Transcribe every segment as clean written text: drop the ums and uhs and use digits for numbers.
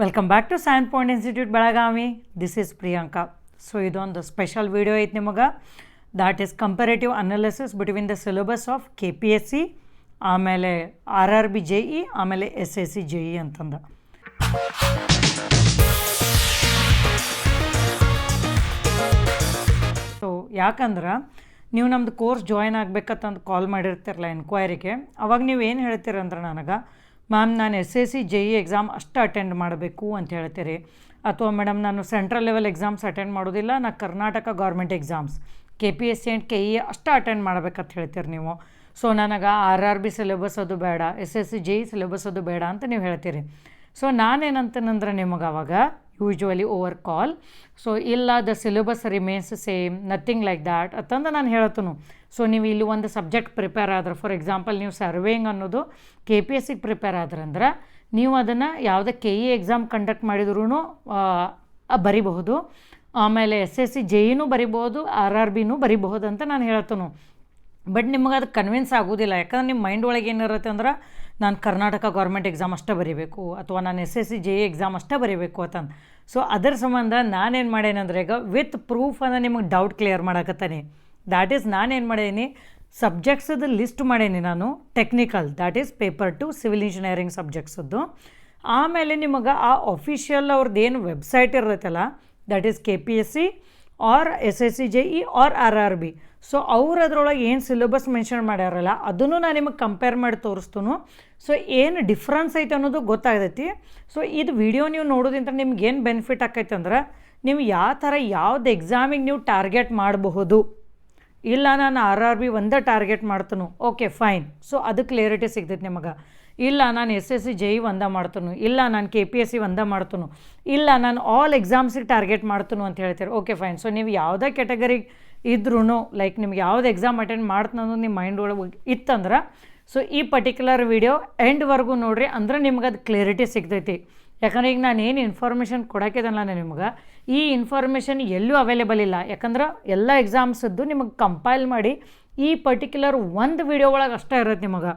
Welcome back to science point institute Belagavi. This is Priyanka. So ಇದೊಂದು special video ಐತೆ ನಿಮಗೆ. That is comparative analysis between the syllabus of KPSC, ಆಮೇಲೆ RRB JE, ಆಮೇಲೆ SSC JE ಅಂತಂದ. So ಯಾಕಂದ್ರೆ ನೀವು ನಮ್ಮದು ಕೋರ್ಸ್ ಜಾಯ್ನ್ ಆಗಬೇಕಂತಂದು ಕಾಲ್ ಮಾಡಿರ್ತಿರಲ್ಲ ಎನ್ಕ್ವೈರಿಗೆ, ಅವಾಗ ನೀವು ಏನು ಹೇಳ್ತೀರಂದ್ರೆ ನನಗೆ, ಮ್ಯಾಮ್ ನಾನು SSC JE ಎಕ್ಸಾಮ್ ಅಷ್ಟು ಅಟೆಂಡ್ ಮಾಡಬೇಕು ಅಂತ ಹೇಳ್ತೀರಿ, ಅಥವಾ ಮೇಡಮ್ ನಾನು ಸೆಂಟ್ರಲ್ ಲೆವೆಲ್ ಎಕ್ಸಾಮ್ಸ್ ಅಟೆಂಡ್ ಮಾಡೋದಿಲ್ಲ, ನಾನು Karnataka government exams KPSC and KE ಅಷ್ಟು ಅಟೆಂಡ್ ಮಾಡ್ಬೇಕಂತ ಹೇಳ್ತೀರಿ ನೀವು. ಸೊ ನನಗೆ RRB ಸಿಲೆಬಸ್ ಅದು ಬೇಡ, SSC JE ಸಿಲೆಬಸ್ ಅದು ಬೇಡ ಅಂತ ನೀವು ಹೇಳ್ತೀರಿ. ಸೊ ನಾನೇನಂತಂದ್ರೆ ನಿಮಗೆ ಅವಾಗ ಯೂಶ್ವಲಿ ಓವರ್ ಕಾಲ್, ಸೊ ಇಲ್ಲ the syllabus remains same, nothing like that ಅಂತಂದು ನಾನು ಹೇಳ್ತನು. ಸೊ ನೀವು ಇಲ್ಲಿ ಒಂದು ಸಬ್ಜೆಕ್ಟ್ ಪ್ರಿಪೇರ್ ಆದ್ರೆ, ಫಾರ್ ಎಕ್ಸಾಂಪಲ್ ನೀವು ಸರ್ವೇಯಿಂಗ್ ಅನ್ನೋದು KPSCಗೆ ಪ್ರಿಪೇರ್ ಆದ್ರಂದ್ರೆ ನೀವು ಅದನ್ನು ಯಾವುದೇ KE ಎಕ್ಸಾಮ್ ಕಂಡಕ್ಟ್ ಮಾಡಿದ್ರೂ ಬರಿಬಹುದು, ಆಮೇಲೆ SSC JEನೂ ಬರಿಬೋದು, RRBನೂ ಬರಿಬಹುದು ಅಂತ ನಾನು ಹೇಳ್ತನು. ಬಟ್ ನಿಮಗೆ ಅದು ಕನ್ವಿನ್ಸ್ ಆಗೋದಿಲ್ಲ, ಯಾಕಂದ್ರೆ ನಿಮ್ಮ ಮೈಂಡ್ ಒಳಗೆ ಏನಿರುತ್ತೆ ಅಂದ್ರೆ ನಾನು ಕರ್ನಾಟಕ ಗೌರ್ಮೆಂಟ್ ಎಕ್ಸಾಮ್ ಅಷ್ಟೇ ಬರೀಬೇಕು, ಅಥವಾ ನಾನು SSC JE ಎಕ್ಸಾಮ್ ಅಷ್ಟೇ ಬರೀಬೇಕು ಅಂತಂದು. ಸೊ ಅದರ ಸಂಬಂಧ ನಾನೇನು ಮಾಡೇನಂದ್ರೆ ಈಗ ವಿತ್ ಪ್ರೂಫನ್ನು ನಿಮಗೆ ಡೌಟ್ ಕ್ಲಿಯರ್ ಮಾಡಕತ್ತಾನೆ. ದ್ಯಾಟ್ ಈಸ್ ನಾನೇನು ಮಾಡೇನಿ, ಸಬ್ಜೆಕ್ಟ್ಸದ್ದು ಲಿಸ್ಟ್ ಮಾಡೇನಿ ನಾನು, technical that is paper 2 civil engineering ಸಬ್ಜೆಕ್ಟ್ಸದ್ದು. ಆಮೇಲೆ ನಿಮಗೆ ಆ ಅಫಿಷಿಯಲ್ ಅವ್ರದ್ದು ಏನು ವೆಬ್ಸೈಟ್ ಇರತ್ತಲ್ಲ, that is KPSC or SSC JE or RRB. So ಅವ್ರು ಅದ್ರೊಳಗೆ ಏನು ಸಿಲೆಬಸ್ ಮೆನ್ಷನ್ ಮಾಡ್ಯಾರಲ್ಲ ಅದನ್ನು ನಾನು ನಿಮಗೆ ಕಂಪೇರ್ ಮಾಡಿ ತೋರಿಸ್ತನು. ಸೊ ಏನು ಡಿಫ್ರೆನ್ಸ್ ಐತೆ ಅನ್ನೋದು ಗೊತ್ತಾಗತೈತಿ. ಸೊ ಇದು ವಿಡಿಯೋ ನೀವು ನೋಡೋದ್ರಿಂದ ನಿಮ್ಗೆ ಏನು ಬೆನಿಫಿಟ್ ಆಕೈತೆ ಅಂದ್ರೆ, ನೀವು ಯಾವ ಥರ ಯಾವ್ದು ಎಕ್ಸಾಮಿಗೆ ನೀವು ಟಾರ್ಗೆಟ್ ಮಾಡಬಹುದು. ಇಲ್ಲ ನಾನು RRB ಒಂದೇ ಟಾರ್ಗೆಟ್ ಮಾಡ್ತನು, ಓಕೆ ಫೈನ್, ಸೊ ಅದು ಕ್ಲಿಯರಿಟಿ ಸಿಗ್ತೈತೆ ನಿಮಗೆ. ಇಲ್ಲ ನಾನು SSC JE ಒಂದೇ ಮಾಡ್ತನು, ಇಲ್ಲ ನಾನು KPSC ಒಂದೇ ಮಾಡ್ತನು, ಇಲ್ಲ ನಾನು ಆಲ್ ಎಕ್ಸಾಮ್ಸಿಗೆ ಟಾರ್ಗೆಟ್ ಮಾಡ್ತನು ಅಂತ ಹೇಳ್ತೀರಿ, ಓಕೆ ಫೈನ್. ಸೊ ನೀವು ಯಾವುದೇ ಕ್ಯಾಟಗರಿಗೆ ಇದ್ರೂ ಲೈಕ್ ನಿಮ್ಗೆ ಯಾವ್ದು ಎಕ್ಸಾಮ್ ಅಟೆಂಡ್ ಮಾಡ್ತಾನೆ ಅನ್ನೋದು ನಿಮ್ಮ ಮೈಂಡ್ ಒಳಗೆ ಇತ್ತಂದ್ರೆ, ಸೊ ಈ ಪರ್ಟಿಕ್ಯುಲರ್ ವಿಡಿಯೋ ಎಂಡ್ವರೆಗೂ ನೋಡಿರಿ, ಅಂದ್ರೆ ನಿಮ್ಗೆ ಅದು ಕ್ಲಿಯರಿಟಿ ಸಿಗ್ತೈತಿ. ಯಾಕಂದ್ರೆ ಈಗ ನಾನು ಏನು ಇನ್ಫಾರ್ಮೇಷನ್ ಕೊಡೋಕ್ಕಿದಲ್ಲ ನಿಮ್ಗೆ, ಈ ಇನ್ಫಾರ್ಮೇಷನ್ ಎಲ್ಲೂ ಅವೈಲೇಬಲ್ ಇಲ್ಲ. ಯಾಕಂದ್ರೆ ಎಲ್ಲ ಎಕ್ಸಾಮ್ಸದ್ದು ನಿಮಗೆ ಕಂಪೈಲ್ ಮಾಡಿ ಈ ಪರ್ಟಿಕ್ಯುಲರ್ ಒಂದು ವಿಡಿಯೋ ಒಳಗೆ ಅಷ್ಟೇ ಇರುತ್ತೆ ನಿಮಗೆ.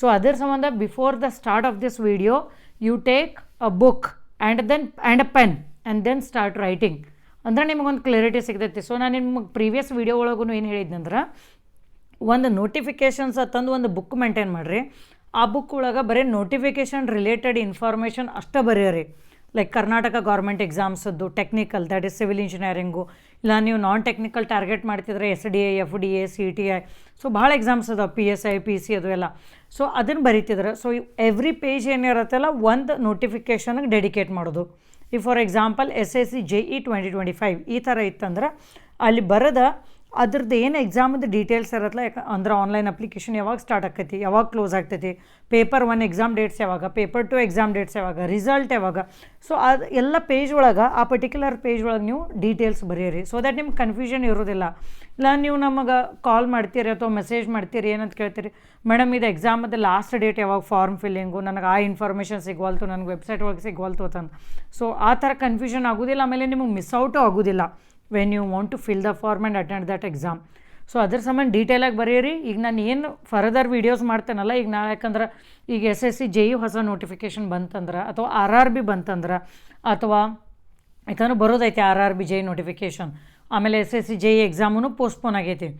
ಸೊ ಅದರ ಸಂಬಂಧ before the start of this video you take a book and a pen and then start writing, ಅಂದ್ರೆ ನಿಮಗೊಂದು ಕ್ಲಿಯರಿಟಿ ಸಿಗ್ತೈತಿ. ಸೊ ನಾನು ನಿಮಗೆ ಪ್ರೀವಿಯಸ್ ವಿಡಿಯೋ ಒಳಗೂ ಏನು ಹೇಳಿದ್ನಂದ್ರೆ, ಒಂದು ನೋಟಿಫಿಕೇಷನ್ಸ್ ಅಂತಂದು ಒಂದು ಬುಕ್ ಮೇಂಟೈನ್ ಮಾಡಿರಿ. ಆ ಬುಕ್ ಒಳಗೆ ಬರೀ ನೋಟಿಫಿಕೇಷನ್ ರಿಲೇಟೆಡ್ ಇನ್ಫಾರ್ಮೇಷನ್ ಅಷ್ಟೇ ಬರೆಯೋರಿ. ಲೈಕ್ ಕರ್ನಾಟಕ ಗೌರ್ಮೆಂಟ್ ಎಕ್ಸಾಮ್ಸದ್ದು technical that is civil engineering, ಇಲ್ಲ ನೀವು ನಾನ್ ಟೆಕ್ನಿಕಲ್ ಟಾರ್ಗೆಟ್ ಮಾಡ್ತಿದ್ರೆ SDA FDA CTI, ಸೊ ಭಾಳ ಎಕ್ಸಾಮ್ಸ್ ಅದಾವೆ, PSI PC ಅದು ಎಲ್ಲ. ಸೊ ಅದನ್ನು ಬರೀತಿದ್ರೆ, ಸೊ ಎವ್ರಿ ಪೇಜ್ ಏನಿರುತ್ತಲ್ಲ ಒಂದು ನೋಟಿಫಿಕೇಷನ್ಗೆ ಡೆಡಿಕೇಟ್ ಮಾಡೋದು. ಈ ಫಾರ್ ಎಕ್ಸಾಂಪಲ್ SSC JE 2025 ಈ ಥರ ಇತ್ತಂದ್ರೆ ಅಲ್ಲಿ ಬರೋದ ಅದ್ರದ್ದು ಏನು ಎಕ್ಸಾಮದ್ದು ಡೀಟೇಲ್ಸ್ ಇರತ್ತಲ್ಲ, ಅಂದ್ರೆ ಆನ್ಲೈನ್ ಅಪ್ಲಿಕೇಶನ್ ಯಾವಾಗ ಸ್ಟಾರ್ಟ್ ಆಗ್ತೈತಿ, ಯಾವಾಗ ಕ್ಲೋಸ್ ಆಗ್ತೈತಿ, ಪೇಪರ್ 1 ಎಕ್ಸಾಮ್ ಡೇಟ್ಸ್ ಯಾವಾಗ, ಪೇಪರ್ 2 ಎಕ್ಸಾಮ್ ಡೇಟ್ಸ್ ಯಾವಾಗ, ರಿಸಲ್ಟ್ ಯಾವಾಗ. ಸೊ ಅದು ಎಲ್ಲ ಪೇಜ್ ಒಳಗೆ ಆ ಪರ್ಟಿಕ್ಯುಲರ್ ಪೇಜ್ ಒಳಗೆ ನೀವು ಡೀಟೇಲ್ಸ್ ಬರೆಯಿರಿ. ಸೊ ದ್ಯಾಟ್ ನಿಮ್ಗೆ ಕನ್ಫ್ಯೂಷನ್ ಇರೋದಿಲ್ಲ. ಇಲ್ಲ ನೀವು ನಮಗೆ ಕಾಲ್ ಮಾಡ್ತೀರಿ ಅಥವಾ ಮೆಸೇಜ್ ಮಾಡ್ತೀರಿ, ಏನಂತ ಕೇಳ್ತೀರಿ, ಮೇಡಮ್ ಇದು ಎಕ್ಸಾಮದ್ದು ಲಾಸ್ಟ್ ಡೇಟ್ ಯಾವಾಗ, ಫಾರ್ಮ್ ಫಿಲ್ಲಿಂಗು, ನನಗೆ ಆ ಇನ್ಫಾರ್ಮೇಷನ್ ಸಿಗ್ವಲ್ತು, ನನಗೆ ವೆಬ್ಸೈಟ್ ಒಳಗೆ ಸಿಗ್ವಲ್ತು ಅಂತಂದು. ಸೊ ಆ ಥರ ಕನ್ಫ್ಯೂಷನ್ ಆಗೋದಿಲ್ಲ, ಆಮೇಲೆ ನಿಮಗೆ ಮಿಸ್ ಔಟು ಆಗೋದಿಲ್ಲ when you want to fill the form and attend that exam. So ಅದ್ರ ಸಂಬಂಧ ಡೀಟೇಲಾಗಿ ಬರೆಯಿರಿ. ಈಗ ನಾನು ಏನು ಫರ್ದರ್ ವೀಡಿಯೋಸ್ ಮಾಡ್ತೇನಲ್ಲ ಈಗ ನಾಳೆ, ಯಾಕಂದ್ರೆ ಈಗ SSC JE ಹೊಸ ನೋಟಿಫಿಕೇಷನ್ ಬಂತಂದ್ರೆ, ಅಥವಾ RRB ಬಂತಂದ್ರೆ, ಅಥವಾ ಯಾಕಂದ್ರೆ ಬರೋದೈತೆ RRB JE ನೋಟಿಫಿಕೇಷನ್, ಆಮೇಲೆ SSC JE ಎಕ್ಸಾಮೂ ಪೋಸ್ಟ್ಪೋನ್ ಆಗೈತಿ,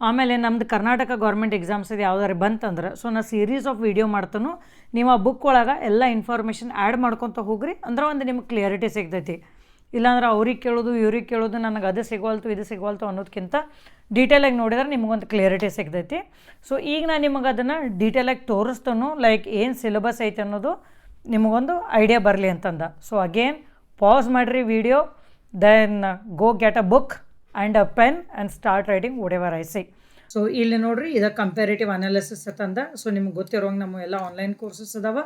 ಆಮೇಲೆ ನಮ್ದು ಕರ್ನಾಟಕ ಗೌರ್ಮೆಂಟ್ ಎಕ್ಸಾಮ್ಸ್ ಇದು ಯಾವ್ದಾರು ಬಂತಂದ್ರೆ, ಸೊ ನಾ ಸೀರೀಸ್ ಆಫ್ ವೀಡಿಯೋ ಮಾಡ್ತಾನು. ನೀವು ಆ ಬುಕ್ ಒಳಗೆ ಎಲ್ಲ ಇನ್ಫಾರ್ಮೇಷನ್ ಆ್ಯಡ್ ಮಾಡ್ಕೊತ ಹೋಗ್ರಿ, ಅಂದ್ರೆ ಒಂದು ನಿಮ್ಗೆ ಕ್ಲಿಯರಿಟಿ ಸಿಗ್ತೈತಿ. ಇಲ್ಲಾಂದ್ರೆ ಅವ್ರಿಗೆ ಕೇಳೋದು ಇವ್ರಿಗೆ ಕೇಳೋದು, ನನಗೆ ಅದು ಸಿಗೋಲ್ತು ಇದು ಸಿಗೋಲ್ತು ಅನ್ನೋದಕ್ಕಿಂತ ಡೀಟೇಲಾಗಿ ನೋಡಿದ್ರೆ ನಿಮಗೊಂದು ಕ್ಲಿಯರಿಟಿ ಸಿಗ್ತೈತಿ. ಸೊ ಈಗ ನಾನು ನಿಮಗೆ ಅದನ್ನು ಡೀಟೇಲಾಗಿ ತೋರಿಸ್ತಾನು, ಲೈಕ್ ಏನು ಸಿಲೆಬಸ್ ಐತೆ ಅನ್ನೋದು ನಿಮಗೊಂದು ಐಡಿಯಾ ಬರಲಿ ಅಂತಂದ. ಸೊ ಅಗೇನ್ ಪಾಸ್ ಮಾಡಿರಿ video, then go get a book and a pen and start writing whatever I say. So ಇಲ್ಲಿ ನೋಡಿರಿ, ಇದು ಕಂಪ್ಯಾರಿಟಿವ್ ಅನಾಲಿಸಿಸ್ ಅಂತಂದ. ಸೊ ನಿಮ್ಗೆ ಗೊತ್ತಿರೋಂಗೆ ನಮ್ಮ ಎಲ್ಲ ಆನ್ಲೈನ್ ಕೋರ್ಸಸ್ ಅದಾವ.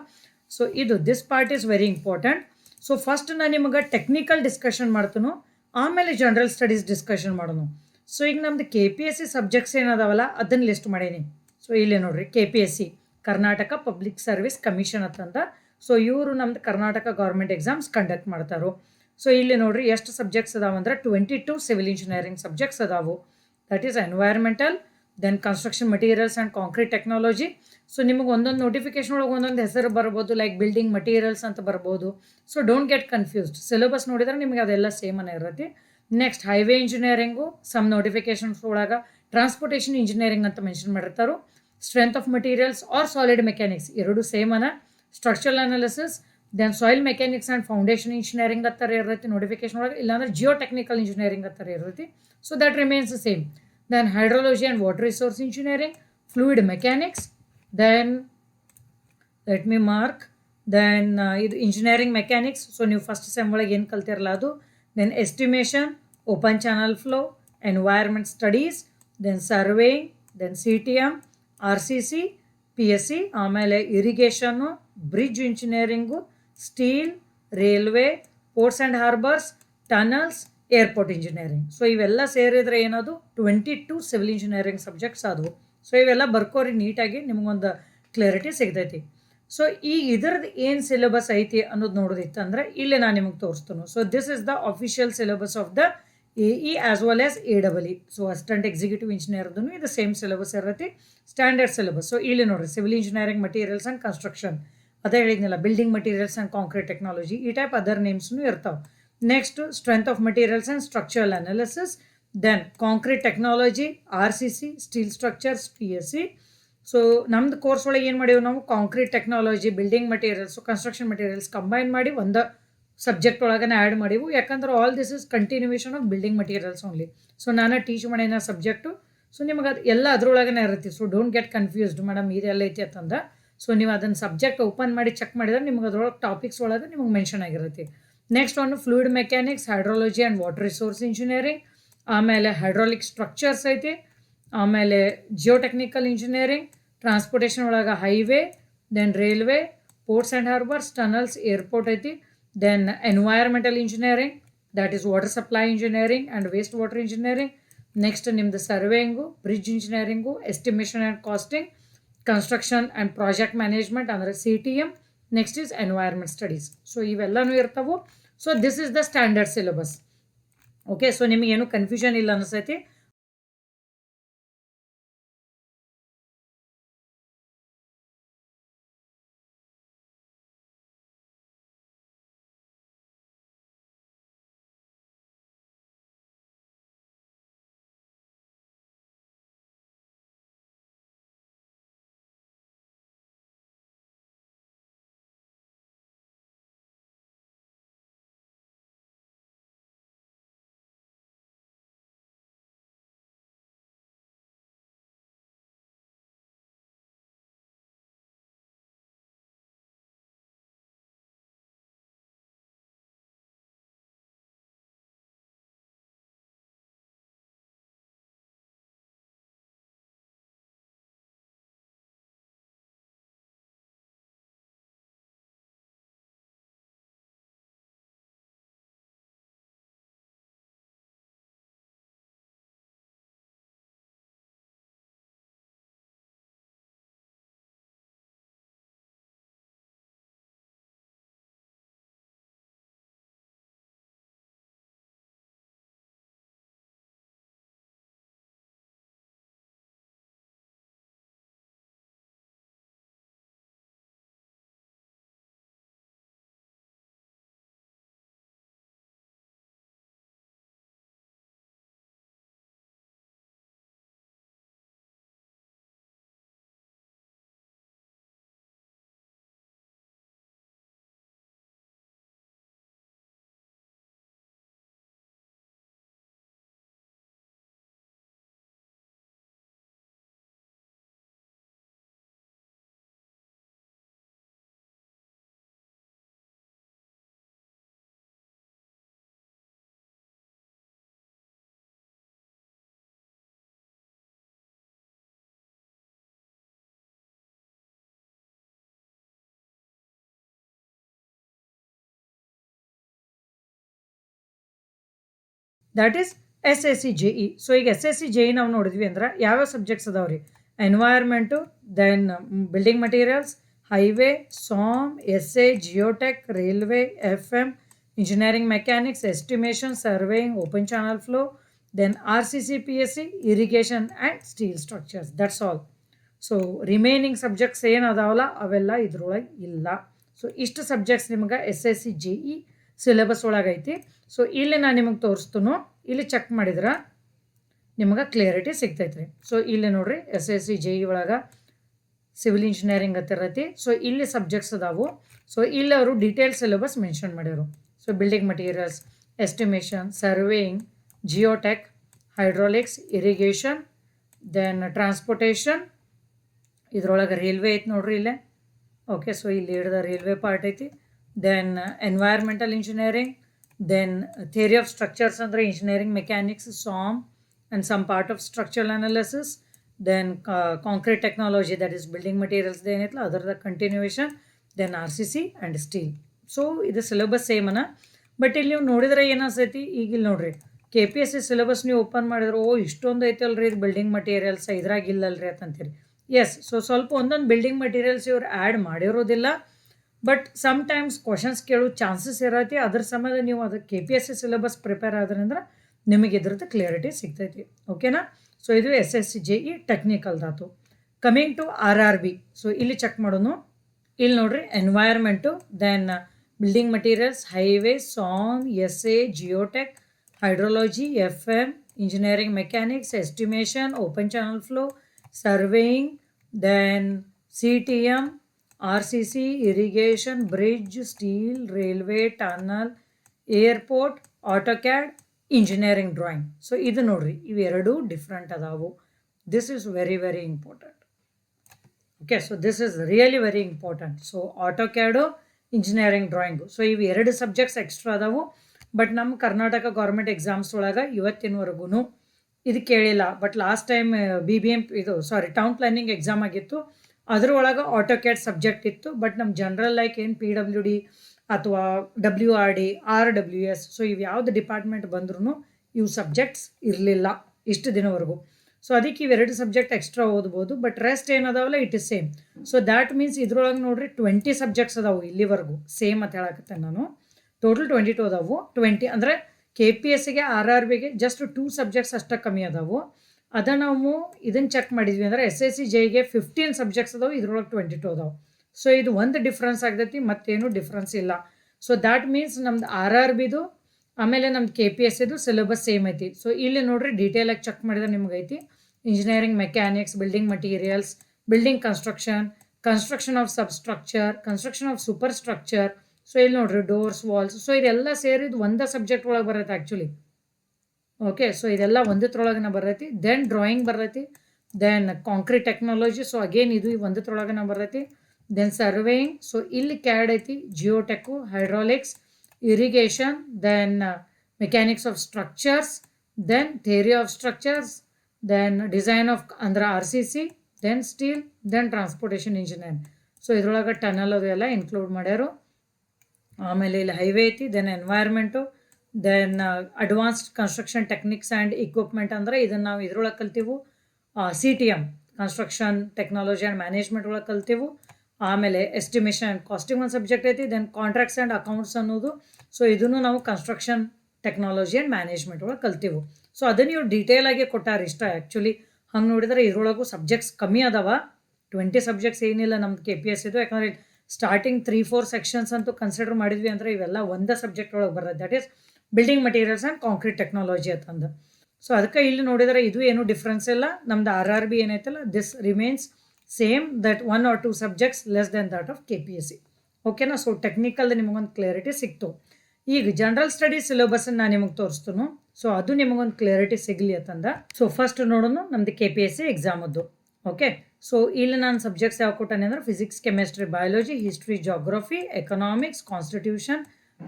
ಸೊ ಇದು this part is very important. So first ನಾನು ನಿಮಗೆ ಟೆಕ್ನಿಕಲ್ ಡಿಸ್ಕಷನ್ ಮಾಡ್ತನು, ಆಮೇಲೆ ಜನರಲ್ ಸ್ಟಡೀಸ್ ಡಿಸ್ಕಷನ್ ಮಾಡೋನು. ಸೊ ಈಗ ನಮ್ಮದು KPSC ಸಬ್ಜೆಕ್ಟ್ಸ್ ಏನದಾವಲ್ಲ ಅದನ್ನು ಲಿಸ್ಟ್ ಮಾಡೀನಿ. ಸೊ ಇಲ್ಲಿ ನೋಡಿರಿ, KPSC Karnataka public service commission ಅಂತಂದ. ಸೊ ಇವರು ನಮ್ದು ಕರ್ನಾಟಕ ಗೌರ್ಮೆಂಟ್ ಎಕ್ಸಾಮ್ಸ್ ಕಂಡಕ್ಟ್ ಮಾಡ್ತಾರೋ. ಸೊ ಇಲ್ಲಿ ನೋಡಿರಿ ಎಷ್ಟು ಸಬ್ಜೆಕ್ಟ್ಸ್ ಅದಾವಂದ್ರೆ 22 ಸಿವಿಲ್ ಇಂಜಿನಿಯರಿಂಗ್ ಸಬ್ಜೆಕ್ಟ್ಸ್ ಅದಾವು. That is environmental, then construction materials and concrete technology. So ನಿಮಗೆ ಒಂದೊಂದು ನೋಟಿಫಿಕೇಶನ್ ಒಳಗೆ ಒಂದೊಂದು ಹೆಸರು ಬರ್ಬೋದು, ಲೈಕ್ ಬಿಲ್ಡಿಂಗ್ ಮಟೀರಿಯಲ್ಸ್ ಅಂತ ಬರ್ಬೋದು. So don't get confused, syllabus ನೋಡಿದ್ರೆ ನಿಮಗೆ ಅದೆಲ್ಲ ಸೇಮ್ ಅನ್ನ ಇರುತ್ತೆ. Next highway engineering, some notifications ಒಳಗೆ ಟ್ರಾನ್ಸ್ಪೋರ್ಟೇಷನ್ ಇಂಜಿನಿಯರಿಂಗ್ ಅಂತ ಮೆನ್ಷನ್ ಮಾಡಿರ್ತಾರೆ. Strength of materials or solid mechanics ಎರಡು ಸೇಮ್ ಅನ್ನ. Structural analysis, then soil mechanics and foundation engineering ಹತ್ತರ ಇರುತ್ತೆ ನೋಟಿಫಿಕೇಶನ್ ಒಳಗೆ, ಇಲ್ಲಾಂದ್ರೆ ಜಿಯೋ ಟೆಕ್ನಿಕಲ್ ಇಂಜಿನಿಯರಿಂಗ್ ಹತ್ತರ ಇರುತ್ತೆ. So that remains the same. Then hydrology and water resource engineering, fluid mechanics, then let me mark, then ಇದು engineering mechanics. So ನೀವು first sem ಒಳಗೆ ಏನು ಕಲ್ತಿರಲ್ಲ ಅದು. Then estimation, open channel flow, environment studies, then surveying, then CTM, RCC, PSC, ಆಮೇಲೆ ಇರಿಗೇಷನ್ನು, bridge engineering, steel, railway, ports and harbours, tunnels, airport engineering. So ಇವೆಲ್ಲ ಸೇರಿದ್ರೆ ಏನದು 22 ಸಿವಿಲ್ ಇಂಜಿನಿಯರಿಂಗ್ ಸಬ್ಜೆಕ್ಟ್ಸ್ ಆದವು. ಸೊ ಇವೆಲ್ಲ ಬರ್ಕೋರಿ ನೀಟಾಗಿ, ನಿಮಗೊಂದು ಕ್ಲಾರಿಟಿ ಸಿಗ್ತೈತಿ. ಸೊ ಈ ಇದ್ರದ್ದು ಏನು ಸಿಲೆಬಸ್ ಐತಿ ಅನ್ನೋದು ನೋಡೋದಿತ್ತು ಅಂದರೆ ಇಲ್ಲಿ ನಾನು ನಿಮಗೆ ತೋರಿಸ್ತೇನೆ. So this is the official syllabus of the AE as well as AEE. So assistant executive ಇಂಜಿನಿಯರ್ದು ಇದು ಸೇಮ್ ಸಿಲೆಬಸ್ ಇರುತ್ತೆ, ಸ್ಟ್ಯಾಂಡರ್ಡ್ ಸಿಲೆಬಸ್. ಸೊ ಇಲ್ಲಿ ನೋಡಿರಿ, civil engineering materials and construction, ಅದೇ ಹೇಳಿದ್ನಲ್ಲ, building materials and concrete technology, ಈ type other ನೇಮ್ಸ್ನು ಇರ್ತಾವೆ. Next strength of materials and structural analysis, then concrete technology, RCC, steel structures, PSC. So ನಮ್ದು course ಒಳಗೆ ಏನು ಮಾಡೀವಿ ನಾವು, concrete technology, building materials, construction materials combine ಮಾಡಿ ಒಂದು ಸಬ್ಜೆಕ್ಟ್ ಒಳಗನೆ ಆ್ಯಡ್ ಮಾಡಿವು. ಯಾಕಂದ್ರೆ all this is continuation of building materials only. So ನಾನು teach ಮಾಡಿನ ಸಬ್ಜೆಕ್ಟು. ಸೊ ನಿಮಗೆ ಅದು ಎಲ್ಲ ಅದ್ರೊಳಗನೆ ಇರುತ್ತೆ. So don't get confused madam ಇದೆಲ್ಲ ಐತಿ ಅಂತಂದ್ರೆ. ಸೊ ನೀವು ಅದನ್ನು ಸಬ್ಜೆಕ್ಟ್ ಓಪನ್ ಮಾಡಿ ಚೆಕ್ ಮಾಡಿದ್ರೆ ನಿಮ್ಗೆ ಅದ್ರೊಳಗೆ ಟಾಪಿಕ್ಸ್ ಒಳಗೆ ನಿಮಗೆ ಮೆನ್ಷನ್ ಆಗಿರುತ್ತೆ. ನೆಕ್ಸ್ಟ್ ಒಂದು fluid mechanics, hydrology and water resource engineering, ಆಮೇಲೆ ಹೈಡ್ರಾಲಿಕ್ ಸ್ಟ್ರಕ್ಚರ್ಸ್ ಐತಿ, ಆಮೇಲೆ ಜಿಯೋ ಟೆಕ್ನಿಕಲ್ ಇಂಜಿನಿಯರಿಂಗ್, ಟ್ರಾನ್ಸ್ಪೋರ್ಟೇಷನ್ ಒಳಗೆ highway, then railway, ports and harbours, tunnels, airport ಐತಿ. Then environmental engineering, that is water supply engineering and waste water engineering. Next ನಿಮ್ಮದು surveying, bridge engineering, estimation and costing, construction and project management ಅಂದರೆ CTM. Next is environment studies. So ಇವೆಲ್ಲನೂ ಇರ್ತಾವೆ. So this is the standard syllabus. Okay, so ನಿಮಗೇನು confusion ಇಲ್ಲ ಅನಿಸ್ತೈತಿ. That is SSC JE. So ಈಗ SSC JE ನಾವು ನೋಡಿದ್ವಿ ಅಂದ್ರೆ ಯಾವ್ಯಾವ ಸಬ್ಜೆಕ್ಟ್ಸ್ ಅದಾವ್ರಿ, environment, then building materials, highway, SOM, SA, geotech, railway, FM, engineering mechanics, estimation, surveying, open channel flow, then RCCPSC irrigation and steel structures, that's all. So remaining subjects ಏನು ಅದಾವಲ್ಲ ಅವೆಲ್ಲ ಇದ್ರೊಳಗೆ ಇಲ್ಲ. ಸೊ ಇಷ್ಟು ಸಬ್ಜೆಕ್ಟ್ಸ್ ನಿಮ್ಗೆ SSC JE syllabus ಒಳಗೈತಿ. So ಇಲ್ಲಿ ನಾನು ನಿಮಗೆ ತೋರಿಸ್ತೇನೋ, ಇಲ್ಲಿ ಚೆಕ್ ಮಾಡಿದ್ರೆ ನಿಮಗೆ ಕ್ಲಿಯರಿಟಿ ಸಿಗ್ತೈತ್ರಿ. ಸೊ ಇಲ್ಲಿ ನೋಡ್ರಿ SSC JE ಒಳಗೆ ಸಿವಿಲ್ ಇಂಜಿನಿಯರಿಂಗ್ ಹತ್ತಿರತಿ. ಸೊ ಇಲ್ಲಿ ಸಬ್ಜೆಕ್ಟ್ಸ್ ಅದಾವು. ಸೊ ಇಲ್ಲಿ ಅವರು ಡೀಟೇಲ್ ಸಿಲೆಬಸ್ ಮೆನ್ಷನ್ ಮಾಡ್ಯಾರು. So building materials, estimation, surveying, geotech, hydraulics, irrigation, then transportation, ಇದ್ರೊಳಗೆ ರೈಲ್ವೆ ಐತಿ ನೋಡ್ರಿ ಇಲ್ಲೇ. ಓಕೆ, ಸೊ ಇಲ್ಲಿ ಹಿಡ್ದ ರೈಲ್ವೆ ಪಾರ್ಟ್ ಐತಿ. Then environmental engineering, then theory of structures ಅಂದರೆ engineering mechanics, SOM and some part of structural analysis, then concrete technology, that is building materials, then other the continuation, then RCC and steel. So ಇದು syllabus same ಅನ್ನ. But ಇಲ್ಲಿ ನೀವು ನೋಡಿದ್ರೆ ಏನಿಸ್ತೈತಿ, ಈಗ ಇಲ್ಲಿ ನೋಡ್ರಿ KPSC syllabus ನೀವು ಓಪನ್ ಮಾಡಿದ್ರೆ ಓ ಇಷ್ಟೊಂದು ಐತಲ್ರಿ ಇದು ಬಿಲ್ಡಿಂಗ್ ಮಟೀರಿಯಲ್ಸ್, ಇದ್ರಾಗ ಇಲ್ಲಲ್ರಿ ಅಂತಂತೀರಿ. ಎಸ್, ಸೊ ಸ್ವಲ್ಪ ಒಂದೊಂದು ಬಿಲ್ಡಿಂಗ್ ಮಟೀರಿಯಲ್ಸ್ ಇವ್ರು ಆ್ಯಡ್ ಮಾಡಿರೋದಿಲ್ಲ, ಬಟ್ ಸಮ್ಟೈಮ್ಸ್ ಕ್ವಶನ್ಸ್ ಕೇಳೋ ಚಾನ್ಸಸ್ ಇರತ್ತೆ. ಅದ್ರ ಸಮಯದ ನೀವು ಅದು KPSC ಸಿಲೆಬಸ್ ಪ್ರಿಪೇರ್ ಆದ್ರಿಂದ ನಿಮಗೆ ಇದ್ರದ್ದು ಕ್ಲಿಯರಿಟಿ ಸಿಗ್ತೈತಿ. ಓಕೆನಾ? ಸೊ ಇದು SSC JE ಟೆಕ್ನಿಕಲ್ದಾತು. Coming to RRB. ಸೊ ಇಲ್ಲಿ ಚೆಕ್ ಮಾಡೋನು. ಇಲ್ಲಿ ನೋಡ್ರಿ environment, then building materials, highway, SOM, SA, geotech, hydrology, FM, engineering mechanics, estimation, open channel flow, surveying, then CTM, RCC, irrigation, bridge, steel, railway, tunnel, airport, AutoCAD, engineering drawing. So ಇದು ನೋಡ್ರಿ ಇವೆರಡೂ different ಅದಾವು. This is very very important. Okay, so this is really very important. So AutoCAD, engineering drawing, so ಇವು ಎರಡು subjects extra ಅದಾವು. But ನಮ್ಮ Karnataka government exams ಒಳಗೆ ಇವತ್ತಿನವರೆಗೂ ಇದು ಕೇಳಿಲ್ಲ. But last time BBM town planning exam ಆಗಿತ್ತು, ಅದ್ರೊಳಗೆ ಆಟೋಕ್ಯಾಡ್ ಸಬ್ಜೆಕ್ಟ್ ಇತ್ತು. ಬಟ್ ನಮ್ಮ ಜನರಲ್ ಲೈಕ್ ಏನು PWD ಅಥವಾ WRD, RWS, ಸೊ ಇವು ಯಾವ್ದು ಡಿಪಾರ್ಟ್ಮೆಂಟ್ ಬಂದ್ರೂ ಇವು ಸಬ್ಜೆಕ್ಟ್ಸ್ ಇರಲಿಲ್ಲ ಇಷ್ಟು ದಿನವರೆಗೂ. ಸೊ ಅದಕ್ಕೆ ಇವೆರಡು ಸಬ್ಜೆಕ್ಟ್ ಎಕ್ಸ್ಟ್ರಾ ಓದ್ಬೋದು. ಬಟ್ ರೆಸ್ಟ್ ಏನದಾವಲ್ಲ it is same. So that means ಇದ್ರೊಳಗೆ ನೋಡ್ರಿ 20 ಸಬ್ಜೆಕ್ಟ್ಸ್ ಅದಾವು ಇಲ್ಲಿವರೆಗೂ. ಸೇಮ್ ಅಂತ ಹೇಳಕತ್ತೆ ನಾನು. ಟೋಟಲ್ 22 ಅದಾವು. 20 ಅಂದರೆ KPSCಗೆ RRBಗೆ ಜಸ್ಟ್ 2 ಸಬ್ಜೆಕ್ಟ್ಸ್ ಅಷ್ಟೇ ಕಮ್ಮಿ ಅದಾವು. ಅದ ನಾವು ಇದನ್ನು ಚೆಕ್ ಮಾಡಿದ್ವಿ ಅಂದರೆ SSC JEಗೆ 15 ಸಬ್ಜೆಕ್ಟ್ಸ್ ಅದಾವು, ಇದ್ರೊಳಗೆ 22 ಅದಾವು. ಸೊ ಇದು ಒಂದು ಡಿಫ್ರೆನ್ಸ್ ಆಗ್ತೈತಿ, ಮತ್ತೇನು ಡಿಫ್ರೆನ್ಸ್ ಇಲ್ಲ. ಸೊ ದ್ಯಾಟ್ ಮೀನ್ಸ್ ನಮ್ದು RRBದು ಆಮೇಲೆ ನಮ್ದು KPSCದು ಸಿಲೆಬಸ್ ಸೇಮ್ ಐತಿ. ಸೊ ಇಲ್ಲಿ ನೋಡ್ರಿ ಡೀಟೇಲಾಗಿ ಚೆಕ್ ಮಾಡಿದ್ರೆ ನಿಮ್ಗೆ ಐತಿ engineering mechanics, building materials, building construction, construction of substructure, construction of super structure. So ಇಲ್ಲಿ ನೋಡ್ರಿ ಡೋರ್ಸ್, ವಾಲ್ಸ್. ಸೊ ಇದೆಲ್ಲ ಸೇರಿದು ಒಂದೇ ಸಬ್ಜೆಕ್ಟ್ ಒಳಗೆ ಬರುತ್ತೆ ಆ್ಯಕ್ಚುಲಿ. ಓಕೆ, ಸೊ ಇದೆಲ್ಲ ಒಂದತ್ರೊಳಗನ ಬರ್ತೈತಿ. ದೆನ್ ಡ್ರಾಯಿಂಗ್ ಬರ್ತೈತಿ, then concrete technology. So again ಇದು ಒಂದತ್ರೊಳಗನ ಬರ್ತೈತಿ. Then surveying. ಸೊ ಇಲ್ಲಿ ಕ್ಯಾಡ್ ಐತಿ, geotech, hydraulics, irrigation, then mechanics of structures, then theory of structures, then design of ಅಂದ್ರೆ RCC, then steel, then transportation engineer. So ಇದ್ರೊಳಗೆ tunnel ಅದು ಎಲ್ಲ include ಮಾಡ್ಯಾರು. ಆಮೇಲೆ ಇಲ್ಲಿ ಹೈವೇ ಐತಿ, then environment, then advanced construction techniques and equipment ಅಂದರೆ ಇದನ್ನು ನಾವು ಇದ್ರೊಳಗೆ ಕಲ್ತೀವಿ. CTM construction technology and management ಒಳಗೆ ಕಲ್ತೀವಿ. ಆಮೇಲೆ ಎಸ್ಟಿಮೇಷನ್ ಆ್ಯಂಡ್ ಕಾಸ್ಟಿಂಗ್ ಒಂದು ಸಬ್ಜೆಕ್ಟ್ ಐತಿ. ದೆನ್ ಕಾಂಟ್ರಾಕ್ಟ್ಸ್ ಆ್ಯಂಡ್ ಅಕೌಂಟ್ಸ್ ಅನ್ನೋದು. ಸೊ ಇದನ್ನು ನಾವು ಕನ್ಸ್ಟ್ರಕ್ಷನ್ ಟೆಕ್ನಾಲಜಿ ಆ್ಯಂಡ್ ಮ್ಯಾನೇಜ್ಮೆಂಟ್ ಒಳಗೆ ಕಲ್ತೀವಿ. ಸೊ ಅದನ್ನು ಇವ್ರು ಡೀಟೇಲಾಗಿ ಕೊಟ್ಟಾರೆ ಇಷ್ಟ. ಆ್ಯಕ್ಚುಲಿ ಹಂಗೆ ನೋಡಿದ್ರೆ ಇದ್ರೊಳಗೂ ಸಬ್ಜೆಕ್ಟ್ಸ್ ಕಮ್ಮಿ ಅದಾವ. 20 ಸಬ್ಜೆಕ್ಟ್ಸ್ ಏನಿಲ್ಲ ನಮ್ದು KPSCದು. ಯಾಕಂದರೆ ಸ್ಟಾರ್ಟಿಂಗ್ 3-4 ಸೆಕ್ಷನ್ಸ್ ಅಂತೂ ಕನ್ಸಿಡರ್ ಮಾಡಿದ್ವಿ ಅಂದರೆ ಇವೆಲ್ಲ ಒಂದೇ ಸಬ್ಜೆಕ್ಟ್ ಒಳಗೆ ಬರೋದು. That is building materials and concrete technology ಅಂತಂದು. ಸೊ ಅದಕ್ಕೆ ಇಲ್ಲಿ ನೋಡಿದರೆ ಇದು ಏನೂ ಡಿಫ್ರೆನ್ಸ್ ಇಲ್ಲ. ನಮ್ದು RRB ಏನೈತಲ್ಲ this remains same, that 1 or 2 subjects less than that of KPSC. ಓಕೆನಾ? ಸೊ ಟೆಕ್ನಿಕಲ್ದು ನಿಮಗೊಂದು ಕ್ಲಿಯರಿಟಿ ಸಿಕ್ತು. ಈಗ ಜನರಲ್ ಸ್ಟಡೀಸ್ ಸಿಲೆಬಸ್ಸನ್ನು ನಾನು ನಿಮಗೆ ತೋರಿಸ್ತು. ಸೊ ಅದು ನಿಮಗೊಂದು ಕ್ಲಿಯರಿಟಿ ಸಿಗಲಿ ಅಂತಂದ. ಸೊ ಫಸ್ಟ್ ನೋಡೋಣ ನಮ್ದು KPSC ಎಕ್ಸಾಮದ್ದು. ಓಕೆ, ಸೊ ಇಲ್ಲಿ ನಾನು ಸಬ್ಜೆಕ್ಟ್ಸ್ ಯಾವ ಕೊಟ್ಟಾನೆ ಅಂದರೆ physics, chemistry, biology, history, geography, economics, constitution,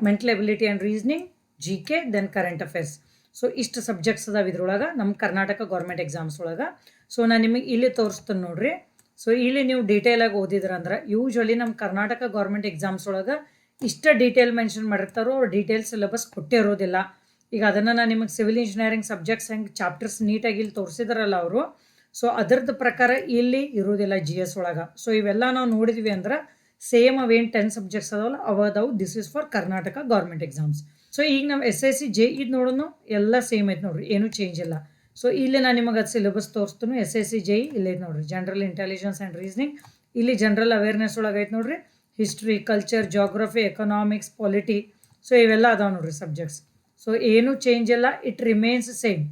mental ability and reasoning, GK, then current affairs. So ಇಷ್ಟು ಸಬ್ಜೆಕ್ಟ್ಸ್ ಅದಾವ ಇದ್ರೊಳಗೆ ನಮ್ಮ ಕರ್ನಾಟಕ ಗೌರ್ಮೆಂಟ್ ಎಕ್ಸಾಮ್ಸ್ ಒಳಗೆ. ಸೊ ನಾನು ನಿಮಗೆ ಇಲ್ಲಿ ತೋರಿಸ್ತೇನೆ ನೋಡ್ರಿ. ಸೊ ಇಲ್ಲಿ ನೀವು ಡೀಟೇಲಾಗಿ ಓದಿದ್ರಂದ್ರೆ ಯೂಶ್ವಲಿ ನಮ್ಮ ಕರ್ನಾಟಕ ಗೌರ್ಮೆಂಟ್ ಎಕ್ಸಾಮ್ಸ್ ಒಳಗೆ ಇಷ್ಟ ಡೀಟೇಲ್ ಮೆನ್ಷನ್ ಮಾಡಿರ್ತಾರೋ ಅವ್ರು ಡೀಟೇಲ್ ಸಿಲೆಬಸ್ ಕೊಟ್ಟೇ ಇರೋದಿಲ್ಲ. ಈಗ ಅದನ್ನು ನಾನು ನಿಮಗೆ ಸಿವಿಲ್ ಇಂಜಿನಿಯರಿಂಗ್ ಸಬ್ಜೆಕ್ಟ್ಸ್ ಹೆಂಗೆ ಚಾಪ್ಟರ್ಸ್ ನೀಟಾಗಿ ಇಲ್ಲಿ ತೋರಿಸಿದ್ರಲ್ಲ ಅವರು, ಸೊ ಅದರದ್ದು ಪ್ರಕಾರ ಇಲ್ಲಿ ಇರೋದಿಲ್ಲ GS ಒಳಗೆ. ಸೊ ಇವೆಲ್ಲ ನಾವು ನೋಡಿದ್ವಿ ಅಂದ್ರೆ ಸೇಮ್ ಅವೇನು 10 ಸಬ್ಜೆಕ್ಟ್ಸ್ ಅದಾವಲ್ಲ ಅವದವು. This is for Karnataka government exams. So ಈಗ ನಾವು SSC JE ನೋಡೋಣ, ಎಲ್ಲ ಸೇಮ್ ಐತೆ ನೋಡ್ರಿ, ಏನೂ ಚೇಂಜ್ ಇಲ್ಲ. ಸೊ ಇಲ್ಲಿ ನಾನು ನಿಮಗೆ ಅದು ಸಿಲೆಬಸ್ ತೋರಿಸ್ತೀನಿ. SSC JE ಇಲ್ಲೇ ನೋಡ್ರಿ, ಜನರಲ್ ಇಂಟೆಲಿಜೆನ್ಸ್ ಆ್ಯಂಡ್ ರೀಸನಿಂಗ್. ಇಲ್ಲಿ ಜನರಲ್ ಅವೇರ್ನೆಸ್ ಒಳಗೆ ಐತೆ ನೋಡ್ರಿ, history, culture, geography, economics, polity. So ಇವೆಲ್ಲ ಅದಾವೆ ನೋಡ್ರಿ ಸಬ್ಜೆಕ್ಟ್ಸ್. ಸೊ ಏನೂ ಚೇಂಜ್ ಇಲ್ಲ, ಇಟ್ ರಿಮೇನ್ಸ್ ಸೇಮ್.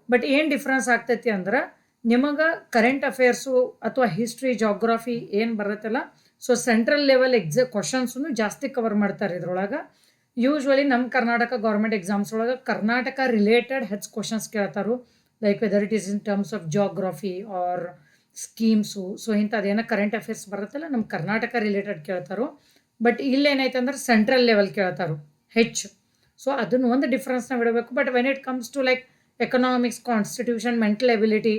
ಬಟ್ ಏನು ಡಿಫ್ರೆನ್ಸ್ ಆಗ್ತೈತಿ ಅಂದ್ರೆ ನಿಮಗೆ ಕರೆಂಟ್ ಅಫೇರ್ಸು ಅಥವಾ ಹಿಸ್ಟ್ರಿ, ಜಾಗ್ರಫಿ ಏನು ಬರುತ್ತಲ್ಲ, ಸೊ ಸೆಂಟ್ರಲ್ ಲೆವೆಲ್ ಕ್ವಶನ್ಸನ್ನು ಜಾಸ್ತಿ ಕವರ್ ಮಾಡ್ತಾರೆ ಇದ್ರೊಳಗೆ. ಯೂಶ್ವಲಿ ನಮ್ಮ ಕರ್ನಾಟಕ ಗೌರ್ಮೆಂಟ್ ಎಕ್ಸಾಮ್ಸ್ ಒಳಗೆ ಕರ್ನಾಟಕ ರಿಲೇಟೆಡ್ ಹೆಚ್ಚು ಕ್ವಶನ್ಸ್ ಕೇಳ್ತಾರೆ, like whether it is in terms of geography or schemes. So ಇಂಥದ್ದೇನೋ ಕರೆಂಟ್ ಅಫೇರ್ಸ್ ಬರುತ್ತಲ್ಲ ನಮ್ಮ ಕರ್ನಾಟಕ ರಿಲೇಟೆಡ್ ಕೇಳ್ತಾರೋ. ಬಟ್ ಇಲ್ಲೇನೈತೆ ಅಂದ್ರೆ ಸೆಂಟ್ರಲ್ ಲೆವೆಲ್ ಕೇಳ್ತಾರೋ ಹೆಚ್ಚು. ಸೊ ಅದನ್ನು ಒಂದು ಡಿಫ್ರೆನ್ಸ್ನ ಬಿಡಬೇಕು. But when it comes to like economics, constitution, mental ability,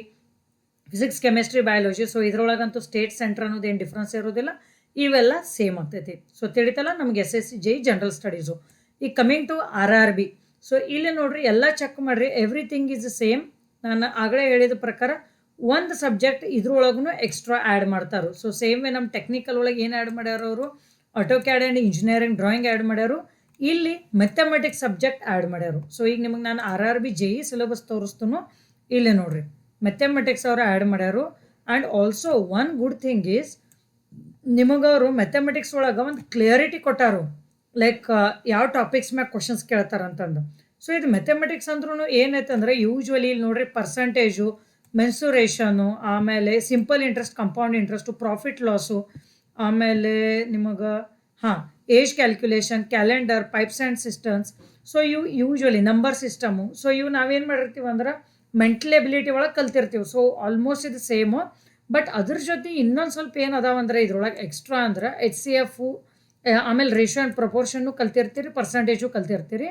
physics, chemistry, biology, so ಇದ್ರೊಳಗಂತೂ ಸ್ಟೇಟ್ ಸೆಂಟ್ರ್ ಅನ್ನೋದು ಏನು ಡಿಫ್ರೆನ್ಸ್ ಇರೋದಿಲ್ಲ, ಇವೆಲ್ಲ ಸೇಮ್ ಆಗ್ತೈತಿ. ಸೊ ತಿಳಿತಲ್ಲ ನಮಗೆ SSC JE ಜನರಲ್ ಸ್ಟಡೀಸು. ಈಗ ಕಮಿಂಗ್ ಟು RRB. ಸೊ ಇಲ್ಲಿ ನೋಡ್ರಿ ಎಲ್ಲ ಚೆಕ್ ಮಾಡಿರಿ, ಎವ್ರಿಥಿಂಗ್ ಈಸ್ ಸೇಮ್. ನಾನು ಆಗಲೇ ಹೇಳಿದ ಪ್ರಕಾರ ಒಂದು ಸಬ್ಜೆಕ್ಟ್ ಇದ್ರೊಳಗೂ ಎಕ್ಸ್ಟ್ರಾ ಆ್ಯಡ್ ಮಾಡ್ತಾರೆ. ಸೊ ಸೇಮ್ ವೇ ನಮ್ಮ ಟೆಕ್ನಿಕಲ್ ಒಳಗೆ ಏನು ಆ್ಯಡ್ ಮಾಡ್ಯಾರ ಅವರು, AutoCAD and engineering drawing add ಮಾಡ್ಯಾರು, ಇಲ್ಲಿ ಮೆಥಮೆಟಿಕ್ಸ್ ಸಬ್ಜೆಕ್ಟ್ ಆ್ಯಡ್ ಮಾಡ್ಯಾರು. ಸೊ ಈಗ ನಿಮಗೆ ನಾನು RRB JE ಸಿಲೆಬಸ್ ತೋರಿಸ್ತೀನೋ, ಇಲ್ಲಿ ನೋಡ್ರಿ ಮೆಥಮೆಟಿಕ್ಸ್ ಅವರು ಆ್ಯಡ್ ಮಾಡ್ಯಾರು. And also one good thing is ನಿಮಗವರು ಮೆಥಮೆಟಿಕ್ಸ್ ಒಳಗೆ ಒಂದು ಕ್ಲಿಯರಿಟಿ ಕೊಟ್ಟಾರು, ಲೈಕ್ ಯಾವ ಟಾಪಿಕ್ಸ್ ಮ್ಯಾಗ ಕ್ವಶನ್ಸ್ ಕೇಳ್ತಾರಂತಂದು. ಸೊ ಇದು ಮೆಥಮೆಟಿಕ್ಸ್ ಅಂದ್ರೂ ಏನೈತೆ ಅಂದರೆ ಯೂಶ್ವಲಿ ಇಲ್ಲಿ ನೋಡ್ರಿ ಪರ್ಸಂಟೇಜು, ಮೆನ್ಸುರೇಷನು, ಆಮೇಲೆ simple interest, compound interest, profit loss, ಆಮೇಲೆ ನಿಮಗೆ age calculation, calendar, pipes and systems. So ಇವು ಯೂಶ್ವಲಿ ನಂಬರ್ ಸಿಸ್ಟಮು. ಸೊ ಇವು ನಾವೇನು ಮಾಡಿರ್ತೀವಿ ಅಂದ್ರೆ ಮೆಂಟಲ್ ಎಬಿಲಿಟಿ ಒಳಗೆ ಕಲ್ತಿರ್ತೀವಿ. ಸೊ ಆಲ್ಮೋಸ್ಟ್ ಇದು ಸೇಮು. ಬಟ್ ಅದ್ರ ಜೊತೆ ಇನ್ನೊಂದು ಸ್ವಲ್ಪ ಏನು ಅದಾವಂದ್ರೆ ಇದ್ರೊಳಗೆ ಎಕ್ಸ್ಟ್ರಾ ಅಂದ್ರೆ HCF, ಆಮೇಲೆ ರೇಷಿಯೋ ಆ್ಯಂಡ್ ಪ್ರಪೋರ್ಷನ್ನು ಕಲ್ತಿರ್ತೀರಿ, ಪರ್ಸಂಟೇಜು ಕಲ್ತಿರ್ತೀರಿ.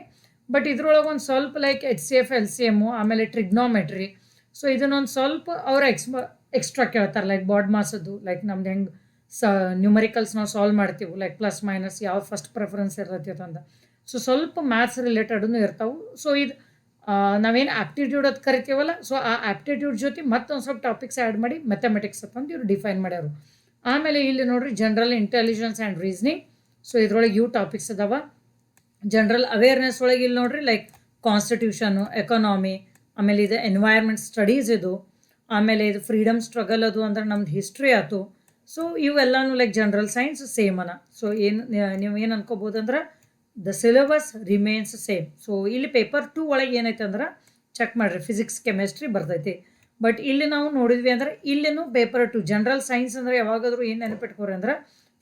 ಬಟ್ ಇದ್ರೊಳಗೆ ಒಂದು ಸ್ವಲ್ಪ ಲೈಕ್ HCF, LCM, ಆಮೇಲೆ ಟ್ರಿಗ್ನೋಮೆಟ್ರಿ. ಸೊ ಇದನ್ನೊಂದು ಸ್ವಲ್ಪ ಅವ್ರು ಎಕ್ಸ್ಟ್ರಾ ಕೇಳ್ತಾರೆ, ಲೈಕ್ ಬಾಡ್ ಮಾಸದ್ದು, ಲೈಕ್ ನಮ್ದು ಹೆಂಗೆ ನ್ಯೂಮರಿಕಲ್ಸ್ ನಾವು ಸಾಲ್ವ್ ಮಾಡ್ತೀವಿ, ಲೈಕ್ ಪ್ಲಸ್ ಮೈನಸ್ ಯಾವ ಫಸ್ಟ್ ಪ್ರಿಫರೆನ್ಸ್ ಇರ್ತೈತಿ ಅಂತ. ಸೊ ಸ್ವಲ್ಪ ಮ್ಯಾಥ್ಸ್ ರಿಲೇಟೆಡೂ ಇರ್ತಾವೆ. ಸೊ ಇದು ನಾವೇನು ಆ್ಯಪ್ಟಿಟ್ಯೂಡ್ ಅದು ಕರಿತೀವಲ್ಲ, ಸೊ ಆ ಆ್ಯಪ್ಟಿಟ್ಯೂಡ್ ಜೊತೆ ಮತ್ತೊಂದು ಸ್ವಲ್ಪ ಟಾಪಿಕ್ಸ್ ಆ್ಯಡ್ ಮಾಡಿ ಮೆಥಮೆಟಿಕ್ಸ್ ಅಂತಂದು ಇವರು ಡಿಫೈನ್ ಮಾಡ್ಯಾರು. ಆಮೇಲೆ ಇಲ್ಲಿ ನೋಡ್ರಿ general intelligence and reasoning. So ಇದ್ರೊಳಗೆ ಇವು ಟಾಪಿಕ್ಸ್ ಅದಾವ. ಜನರಲ್ ಅವೇರ್ನೆಸ್ ಒಳಗೆ ಇಲ್ಲಿ ನೋಡ್ರಿ ಲೈಕ್ ಕಾನ್ಸ್ಟಿಟ್ಯೂಷನು, ಎಕಾನಮಿ, ಆಮೇಲೆ ಇದು ಎನ್ವೈರ್ಮೆಂಟ್ ಸ್ಟಡೀಸ್, ಇದು ಆಮೇಲೆ ಇದು ಫ್ರೀಡಮ್ ಸ್ಟ್ರಗಲ್ ಅದು ಅಂದ್ರೆ ನಮ್ದು ಹಿಸ್ಟ್ರಿ ಆಯ್ತು. ಸೊ ಇವೆಲ್ಲನೂ ಲೈಕ್ ಜನರಲ್ ಸೈನ್ಸ್ ಸೇಮ್ ಅನ. ಸೊ ಏನು ನೀವು ಏನು ಅನ್ಕೋಬೋದು ಅಂದ್ರೆ the syllabus remains same. So ಇಲ್ಲಿ ಪೇಪರ್ 2 ಒಳಗೆ ಏನೈತೆ ಅಂದ್ರೆ ಚೆಕ್ ಮಾಡಿರಿ, ಫಿಸಿಕ್ಸ್, ಕೆಮಿಸ್ಟ್ರಿ ಬರ್ತೈತಿ. ಬಟ್ ಇಲ್ಲಿ ನಾವು ನೋಡಿದ್ವಿ ಅಂದ್ರೆ ಇಲ್ಲಿನೂ ಪೇಪರ್ 2 ಜನರಲ್ ಸೈನ್ಸ್ ಅಂದರೆ ಯಾವಾಗಾದರೂ ಏನು ನೆನಪಿಟ್ಕೋರಿ ಅಂದ್ರೆ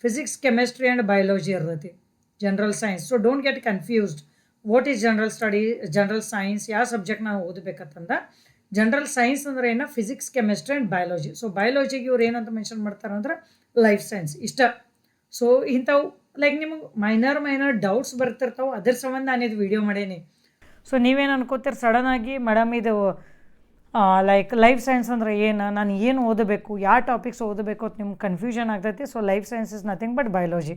ಫಿಸಿಕ್ಸ್, ಕೆಮಿಸ್ಟ್ರಿ ಆ್ಯಂಡ್ ಬಯಾಲಜಿ ಇರ್ತೈತಿ general science. So don't get confused what is general study, general science ಯಾವ ಸಬ್ಜೆಕ್ಟ್ ನಾವು ಓದಬೇಕಂತಂದ. ಜನರಲ್ ಸೈನ್ಸ್ ಅಂದ್ರೆ ಏನು, physics, chemistry and biology. So ಬಯಾಲಜಿಗೆ ಇವ್ರು ಏನಂತ ಮೆನ್ಷನ್ ಮಾಡ್ತಾರೆ ಅಂದ್ರೆ ಲೈಫ್ ಸೈನ್ಸ್ ಇಷ್ಟ. ಸೊ ಇಂಥವು ಲೈಕ್ ನಿಮಗೆ ಮೈನರ್ ಡೌಟ್ಸ್ ಬರ್ತಿರ್ತಾವೆ, ಅದ್ರ ಸಂಬಂಧ ನಾನು ಇದು ವಿಡಿಯೋ ಮಾಡೇನಿ. ಸೊ ನೀವೇನು ಅನ್ಕೋತೀರಿ ಸಡನ್ನಾಗಿ, ಮೇಡಮ್ ಇದು ಲೈಕ್ ಲೈಫ್ ಸೈನ್ಸ್ ಅಂದರೆ ಏನು, ನಾನು ಏನು ಓದಬೇಕು, ಯಾವ ಟಾಪಿಕ್ಸ್ ಓದಬೇಕು ಅಂತ ನಿಮ್ಗೆ ಕನ್ಫ್ಯೂಷನ್ ಆಗ್ತೈತಿ. So life science is nothing but biology.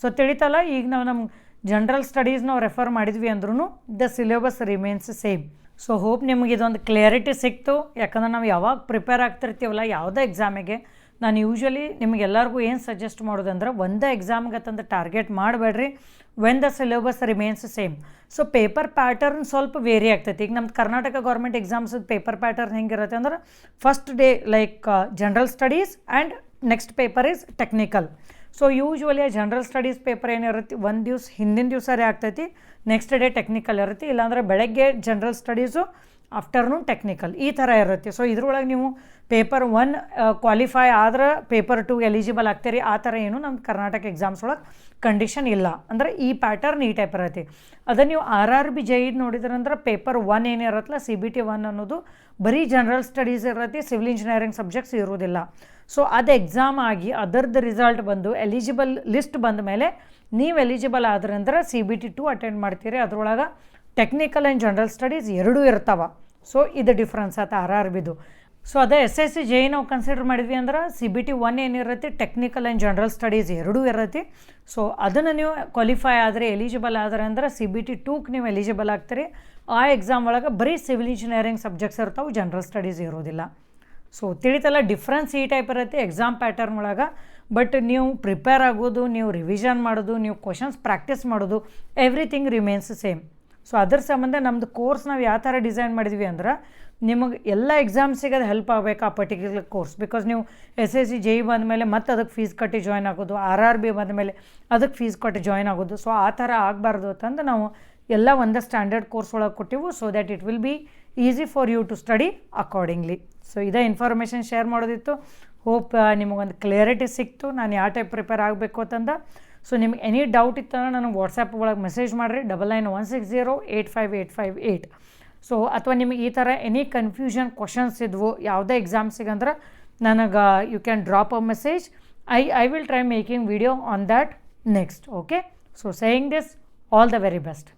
So ತಿಳಿತಲ್ಲ, ಈಗ ನಮ್ಮ ಜನರಲ್ ಸ್ಟಡೀಸ್ ನಾವು ರೆಫರ್ ಮಾಡಿದ್ವಿ ಅಂದ್ರೂ the syllabus remains same. So hope ನಿಮಗೆ ಇದೊಂದು ಕ್ಲಿಯರಿಟಿ ಸಿಕ್ತು. ಯಾಕಂದ್ರೆ ನಾವು ಯಾವಾಗ ಪ್ರಿಪೇರ್ ಆಗ್ತಿರ್ತೀವಲ್ಲ ಯಾವುದೇ ಎಕ್ಸಾಮಿಗೆ, ನಾನು ಯೂಶ್ವಲಿ ನಿಮಗೆಲ್ಲರಿಗೂ ಏನು ಸಜೆಸ್ಟ್ ಮಾಡೋದಂದ್ರೆ ಒಂದೇ ಎಕ್ಸಾಮ್ಗೆ ತಂದು ಟಾರ್ಗೆಟ್ ಮಾಡಬೇಡ್ರಿ, when the syllabus remains same. So paper pattern ಸ್ವಲ್ಪ ವೇರಿ ಆಗ್ತೈತಿ. ಈಗ ನಮ್ಮ ಕರ್ನಾಟಕ ಗೌರ್ಮೆಂಟ್ ಎಕ್ಸಾಮ್ಸದ ಪೇಪರ್ ಪ್ಯಾಟರ್ನ್ ಹೆಂಗಿರುತ್ತೆ ಅಂದ್ರೆ first day like general studies and next paper is technical. So usually general studies paper ಏನಿರುತ್ತೆ ಒಂದು ದಿವ್ಸ ಹಿಂದಿನ ದಿವಸರೇ ಆಗ್ತೈತಿ, ನೆಕ್ಸ್ಟ್ ಡೇ ಟೆಕ್ನಿಕಲ್ ಇರುತ್ತೆ. ಇಲ್ಲಾಂದರೆ ಬೆಳಗ್ಗೆ ಜನರಲ್ ಸ್ಟಡೀಸು, ಆಫ್ಟರ್ನೂನ್ ಟೆಕ್ನಿಕಲ್, ಈ ಥರ ಇರುತ್ತೆ. ಸೊ ಇದ್ರೊಳಗೆ ನೀವು ಪೇಪರ್ 1 ಕ್ವಾಲಿಫೈ ಆದ್ರೆ ಪೇಪರ್ 2 ಎಲಿಜಿಬಲ್ ಆಗ್ತೀರಿ. ಆ ಥರ ಏನು ನಮ್ಮ ಕರ್ನಾಟಕ ಎಕ್ಸಾಮ್ಸ್ ಒಳಗೆ ಕಂಡೀಷನ್ ಇಲ್ಲ. ಅಂದರೆ ಈ ಪ್ಯಾಟರ್ನ್ ಈ ಟೈಪ್ ಇರತ್ತೆ. ಅದನ್ನು ನೀವು RRB JE ನೋಡಿದ್ರಂದ್ರೆ ಪೇಪರ್ 1 ಏನಿರತ್ತಲ್ಲ CBT 1 ಅನ್ನೋದು ಬರೀ ಜನರಲ್ ಸ್ಟಡೀಸ್ ಇರತ್ತೆ, ಸಿವಿಲ್ ಇಂಜಿನಿಯರಿಂಗ್ ಸಬ್ಜೆಕ್ಟ್ಸ್ ಇರೋದಿಲ್ಲ. ಸೊ ಅದು ಎಕ್ಸಾಮ್ ಆಗಿ ಅದರದ್ದು ರಿಸಲ್ಟ್ ಬಂದು ಎಲಿಜಿಬಲ್ ಲಿಸ್ಟ್ ಬಂದ ಮೇಲೆ ನೀವು ಎಲಿಜಿಬಲ್ ಆದ್ರಂದ್ರೆ CBT 2 ಅಟೆಂಡ್ ಮಾಡ್ತೀರಿ. ಅದರೊಳಗೆ ಟೆಕ್ನಿಕಲ್ ಆ್ಯಂಡ್ ಜನರಲ್ ಸ್ಟಡೀಸ್ ಎರಡೂ ಇರ್ತಾವೆ. ಸೊ ಇದು ಡಿಫ್ರೆನ್ಸ್ ಆಯ್ತು RRBದು. ಸೊ ಅದೇ SSC JE ನಾವು ಕನ್ಸಿಡರ್ ಮಾಡಿದ್ವಿ ಅಂದ್ರೆ CBT 1 ಏನಿರುತ್ತೆ, ಟೆಕ್ನಿಕಲ್ ಆ್ಯಂಡ್ ಜನರಲ್ ಸ್ಟಡೀಸ್ ಎರಡೂ ಇರತ್ತೆ. ಸೊ ಅದನ್ನು ನೀವು ಕ್ವಾಲಿಫೈ ಆದರೆ ಎಲಿಜಿಬಲ್ ಆದರೆ ಅಂದ್ರೆ CBT 2ಗೆ ನೀವು ಎಲಿಜಿಬಲ್ ಆಗ್ತೀರಿ. ಆ ಎಕ್ಸಾಮ್ ಒಳಗೆ ಬರೀ ಸಿವಿಲ್ ಇಂಜಿನಿಯರಿಂಗ್ ಸಬ್ಜೆಕ್ಟ್ಸ್ ಇರ್ತಾವೆ, ಜನರಲ್ ಸ್ಟಡೀಸ್ ಇರೋದಿಲ್ಲ. ಸೊ ತಿಳಿತಲ್ಲ ಡಿಫ್ರೆನ್ಸ್ ಈ ಟೈಪ್ ಇರುತ್ತೆ ಎಕ್ಸಾಮ್ ಪ್ಯಾಟರ್ನ್ ಒಳಗೆ. ಬಟ್ ನೀವು ಪ್ರಿಪೇರ್ ಆಗೋದು, ನೀವು ರಿವಿಷನ್ ಮಾಡೋದು, ನೀವು ಕ್ವಶನ್ಸ್ ಪ್ರಾಕ್ಟೀಸ್ ಮಾಡೋದು, ಎವ್ರಿಥಿಂಗ್ ರಿಮೇನ್ಸ್ ಸೇಮ್. ಸೊ ಅದ್ರ ಸಂಬಂಧ ನಮ್ಮದು ಕೋರ್ಸ್ ನಾವು ಯಾವ ಥರ ಡಿಸೈನ್ ಮಾಡಿದ್ವಿ ಅಂದ್ರೆ ನಿಮಗೆ ಎಲ್ಲ ಎಕ್ಸಾಮ್ಸಿಗೆ ಅದು ಹೆಲ್ಪ್ ಆಗಬೇಕು ಆ ಪರ್ಟಿಕ್ಯುಲರ್ ಕೋರ್ಸ್. ಬಿಕಾಸ್ ನೀವು SSC JE ಬಂದಮೇಲೆ ಮತ್ತೆ ಅದಕ್ಕೆ ಫೀಸ್ ಕಟ್ಟಿ ಜಾಯ್ನ್ ಆಗೋದು, RRB ಬಂದಮೇಲೆ ಅದಕ್ಕೆ ಫೀಸ್ ಕಟ್ಟಿ ಜಾಯ್ನ್ ಆಗೋದು. ಸೊ ಆ ಥರ ಆಗಬಾರ್ದು ಅಂತಂದು ನಾವು ಎಲ್ಲ ಒಂದೇ ಸ್ಟ್ಯಾಂಡರ್ಡ್ ಕೋರ್ಸ್ ಒಳಗೆ ಕೊಟ್ಟಿವು, so that it will be easy for you to study accordingly. So ಇದೇ ಇನ್ಫಾರ್ಮೇಷನ್ ಶೇರ್ ಮಾಡೋದಿತ್ತು. ಹೋಪ್ ನಿಮಗೊಂದು ಕ್ಲಿಯರಿಟಿ ಸಿಕ್ತು ನಾನು ಯಾವ ಟೈಪ್ ಪ್ರಿಪೇರ್ ಆಗಬೇಕು ಅಂತಂದು. ಸೊ ನಿಮ್ಗೆ ಎನಿ ಡೌಟ್ ಇತ್ತಂದ್ರೆ ನನಗೆ ವಾಟ್ಸಪ್ ಒಳಗೆ ಮೆಸೇಜ್ ಮಾಡಿರಿ 9916085858. ಸೊ ಅಥವಾ ನಿಮಗೆ ಈ ಥರ ಎನಿ ಕನ್ಫ್ಯೂಷನ್ ಕ್ವಶನ್ಸ್ ಇದ್ವು ಯಾವುದೇ ಎಕ್ಸಾಮ್ಸಿಗೆ ಅಂದ್ರೆ ನನಗೆ you can drop a message. I will try making video on that next. Okay, so saying this, all the very best.